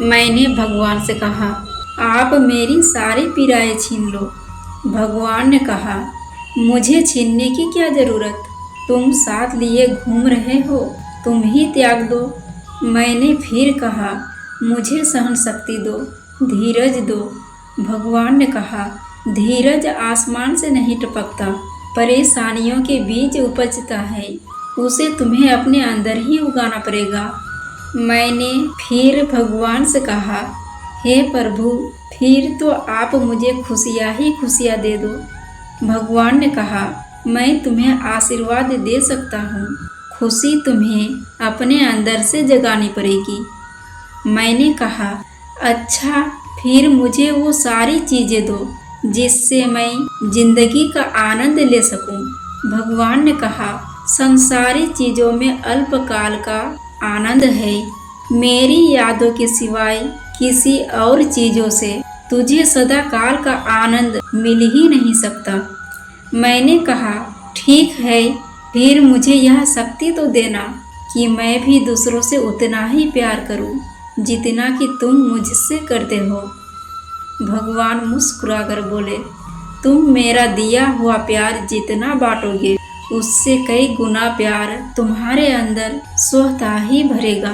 मैंने भगवान से कहा, आप मेरी सारी पीड़ाएं छीन लो। भगवान ने कहा, मुझे छीनने की क्या ज़रूरत, तुम साथ लिए घूम रहे हो, तुम ही त्याग दो। मैंने फिर कहा, मुझे सहन शक्ति दो, धीरज दो। भगवान ने कहा, धीरज आसमान से नहीं टपकता, परेशानियों के बीच उपजता है, उसे तुम्हें अपने अंदर ही उगाना पड़ेगा। मैंने फिर भगवान से कहा, हे प्रभु, फिर तो आप मुझे खुशियाँ ही खुशियाँ दे दो। भगवान ने कहा, मैं तुम्हें आशीर्वाद दे सकता हूँ, खुशी तुम्हें अपने अंदर से जगानी पड़ेगी। मैंने कहा, अच्छा, फिर मुझे वो सारी चीज़ें दो जिससे मैं जिंदगी का आनंद ले सकूं। भगवान ने कहा, संसारी चीज़ों में अल्पकाल का आनंद है, मेरी यादों के सिवाय किसी और चीज़ों से तुझे सदा काल का आनंद मिल ही नहीं सकता। मैंने कहा, ठीक है, फिर मुझे यह शक्ति तो देना कि मैं भी दूसरों से उतना ही प्यार करूं जितना कि तुम मुझसे करते हो। भगवान मुस्कुराकर बोले, तुम मेरा दिया हुआ प्यार जितना बांटोगे उससे कई गुना प्यार तुम्हारे अंदर स्वतः ही भरेगा।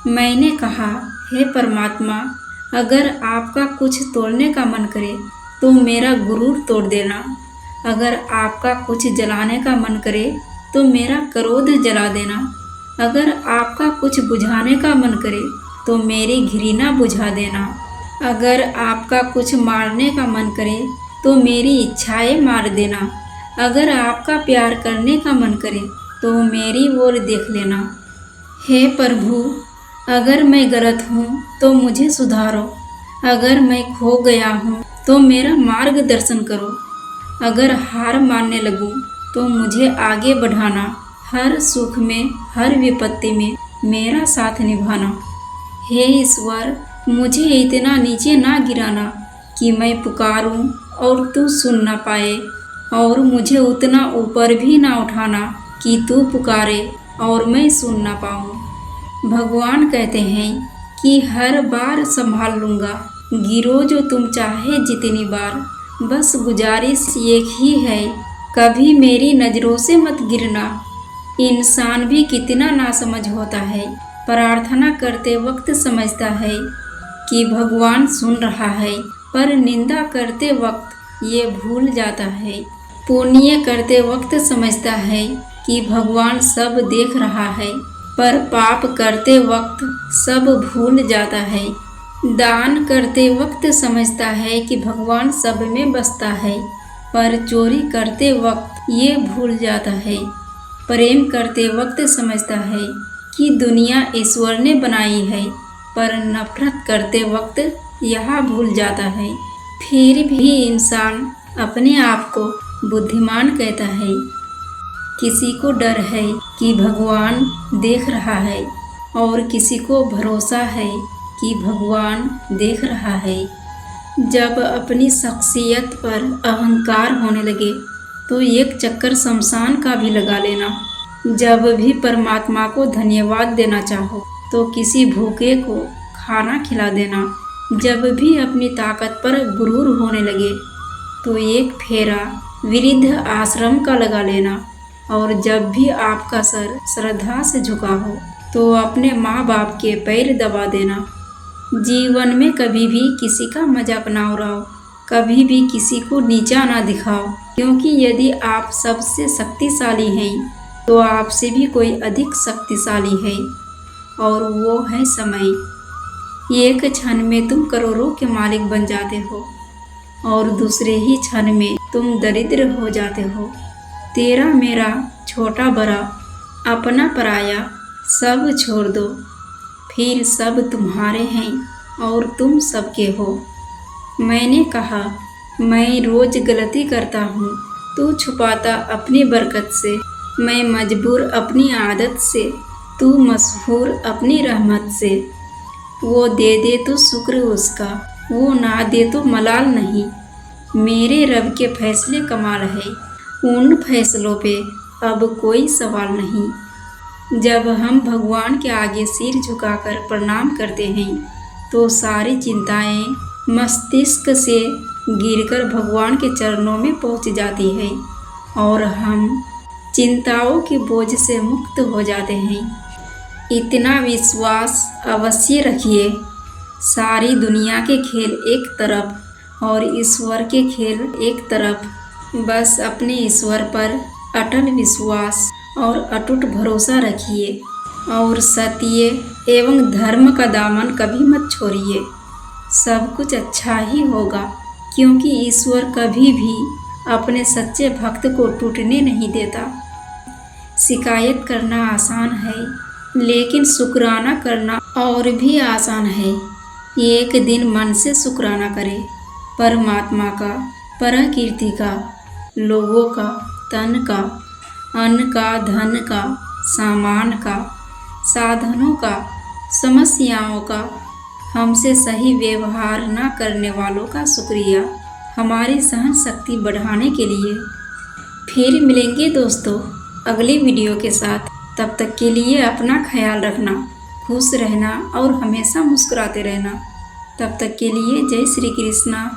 मैंने कहा, हे परमात्मा, अगर आपका कुछ तोड़ने का मन करे तो मेरा गुरूर तोड़ देना, अगर आपका कुछ जलाने का मन करे तो मेरा क्रोध जला देना, अगर आपका कुछ बुझाने का मन करे तो मेरी घृणा बुझा देना, अगर आपका कुछ मारने का मन करे तो मेरी इच्छाएं मार देना, अगर आपका प्यार करने का मन करे तो मेरी ओर देख लेना। हे प्रभु, अगर मैं गलत हूँ तो मुझे सुधारो, अगर मैं खो गया हूँ तो मेरा मार्गदर्शन करो, अगर हार मानने लगूँ तो मुझे आगे बढ़ाना, हर सुख में हर विपत्ति में मेरा साथ निभाना। हे ईश्वर, मुझे इतना नीचे ना गिराना कि मैं पुकारूं और तू सुन ना पाए, और मुझे उतना ऊपर भी ना उठाना कि तू पुकारे और मैं सुन ना पाऊं। भगवान कहते हैं कि हर बार संभाल लूँगा, गिरो जो तुम चाहे जितनी बार, बस गुजारिश एक ही है, कभी मेरी नज़रों से मत गिरना। इंसान भी कितना नासमझ होता है, प्रार्थना करते वक्त समझता है कि भगवान सुन रहा है, पर निंदा करते वक्त ये भूल जाता है, पुण्य करते वक्त समझता है कि भगवान सब देख रहा है, पर पाप करते वक्त सब भूल जाता है, दान करते वक्त समझता है कि भगवान सब में बसता है, पर चोरी करते वक्त ये भूल जाता है, प्रेम करते वक्त समझता है कि दुनिया ईश्वर ने बनाई है, पर नफरत करते वक्त यह भूल जाता है। फिर भी इंसान अपने आप को बुद्धिमान कहता है। किसी को डर है कि भगवान देख रहा है और किसी को भरोसा है कि भगवान देख रहा है। जब अपनी शख्सियत पर अहंकार होने लगे तो एक चक्कर शमशान का भी लगा लेना। जब भी परमात्मा को धन्यवाद देना चाहो तो किसी भूखे को खाना खिला देना। जब भी अपनी ताकत पर गुरूर होने लगे तो एक फेरा वृद्ध आश्रम का लगा लेना। और जब भी आपका सर श्रद्धा से झुका हो तो अपने माँ बाप के पैर दबा देना। जीवन में कभी भी किसी का मजाक ना उड़ाओ, कभी भी किसी को नीचा ना दिखाओ, क्योंकि यदि आप सबसे शक्तिशाली हैं तो आपसे भी कोई अधिक शक्तिशाली है, और वो है समय। एक क्षण में तुम करोड़ों के मालिक बन जाते हो और दूसरे ही क्षण में तुम दरिद्र हो जाते हो। तेरा मेरा छोटा बड़ा अपना पराया सब छोड़ दो, फिर सब तुम्हारे हैं और तुम सबके हो। मैंने कहा, मैं रोज़ गलती करता हूँ, तू छुपाता अपनी बरकत से, मैं मजबूर अपनी आदत से, तू मशहूर अपनी रहमत से। वो दे दे तो शुक्र उसका, वो ना दे तो मलाल नहीं। मेरे रब के फैसले कमाल है, उन फैसलों पे अब कोई सवाल नहीं। जब हम भगवान के आगे सिर झुकाकर प्रणाम करते हैं तो सारी चिंताएं मस्तिष्क से गिरकर भगवान के चरणों में पहुंच जाती है और हम चिंताओं के बोझ से मुक्त हो जाते हैं। इतना विश्वास अवश्य रखिए, सारी दुनिया के खेल एक तरफ और ईश्वर के खेल एक तरफ। बस अपने ईश्वर पर अटल विश्वास और अटूट भरोसा रखिए और सत्य एवं धर्म का दामन कभी मत छोड़िए। सब कुछ अच्छा ही होगा, क्योंकि ईश्वर कभी भी अपने सच्चे भक्त को टूटने नहीं देता। शिकायत करना आसान है, लेकिन शुक्राना करना और भी आसान है। एक दिन मन से शुक्राना करें, परमात्मा का, प्रकृति का, लोगों का, तन का, अन्न का, धन का, सामान का, साधनों का, समस्याओं का, हमसे सही व्यवहार न करने वालों का शुक्रिया हमारी सहन शक्ति बढ़ाने के लिए। फिर मिलेंगे दोस्तों अगली वीडियो के साथ। तब तक के लिए अपना ख्याल रखना, खुश रहना और हमेशा मुस्कुराते रहना। तब तक के लिए जय श्री कृष्णा।